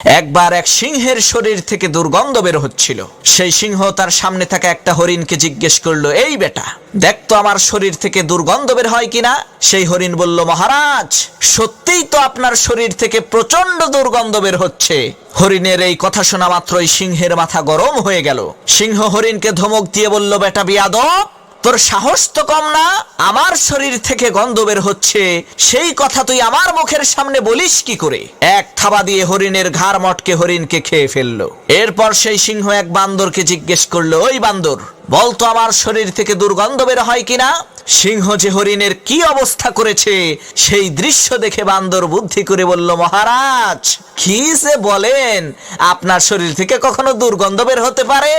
একবার এক সিংহের শরীর থেকে দুর্গন্ধ বের হচ্ছিল। সেই সিংহ তার সামনে থাকা একটা হরিণকে জিজ্ঞেস করলো, এই বেটা, দেখ তো আমার শরীর থেকে দুর্গন্ধ বের হয় কিনা। সেই হরিণ বলল, মহারাজ, সত্যিই তো আপনার শরীর থেকে প্রচন্ড দুর্গন্ধ বের হচ্ছে। হরিণের এই কথা শোনা মাত্রই সিংহের মাথা গরম হয়ে গেল। সিংহ হরিণকে ধমক দিয়ে বলল, বেটা বিয়াদব, তোর সাহস তো কম না, আমার শরীর থেকে গন্ধ বের হচ্ছে, সেই কথা তুই আমার মুখের সামনে বলিস কি করে। এক থাবা দিয়ে হরিণের ঘাড় মটকে হরিণকে খেয়ে ফেললো। এরপর সেই সিংহ এক বান্দরকে জিজ্ঞেস করলো, ওই বান্দর, বলতো আমার শরীর থেকে দুর্গন্ধ বের হয় কিনা। সিংহ যে হরিণের কি অবস্থা করেছে সেই দৃশ্য দেখে বান্দর বুদ্ধি করে বলল, মহারাজ, কি যে বলেন, আপনার শরীর থেকে কখনো দুর্গন্ধ বের হতে পারে?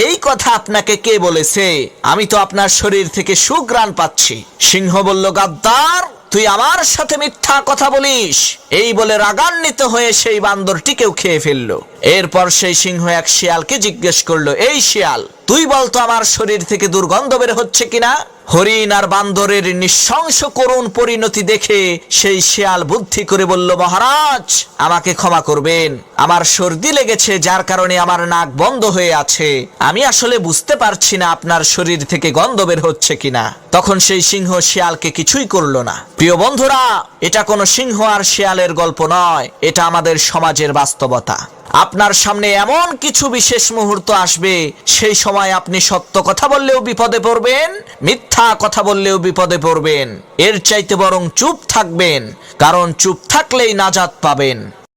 এই কথা আপনাকে কে বলেছে? আমি তো আপনার শরীর থেকে সুঘ্রাণ পাচ্ছি। সিংহ বলল, গাদ্দার, তুই আমার সাথে মিথ্যা কথা বলিস। এই বলে রাগান্বিত হয়ে সেই বান্দরটিকেও খেয়ে ফেললো। এরপর সেই সিংহ এক শিয়ালকে জিজ্ঞেস করলো, এই শিয়াল, তুই বলতো আমার শরীর থেকে দুর্গন্ধ বের হচ্ছে কিনা। হরিণ আর বান্দরের নৃশংস করুণ পরিণতি দেখে সেই শিয়াল বুদ্ধি করে বলল, মহারাজ, আমাকে ক্ষমা করবেন, আমার সর্দি লেগেছে, যার কারণে আমার নাক বন্ধ হয়ে আছে, আমি আসলে বুঝতে পারছি না আপনার শরীর থেকে গন্ধ বের হচ্ছে কিনা। তখন সেই সিংহ শিয়ালকে কিছুই করলো না। প্রিয় বন্ধুরা, এটা কোনো সিংহ আর শিয়ালের গল্প নয়, এটা আমাদের সমাজের বাস্তবতা। আপনার সামনে এমন কিছু বিশেষ মুহূর্ত আসবে, সেই সময় আপনি সত্য কথা বললেও বিপদে পড়বেন, মিথ্যা কথা বললেও বিপদে পড়বেন। এর চাইতে বরং চুপ থাকবেন, কারণ চুপ থাকলেই নাজাত পাবেন।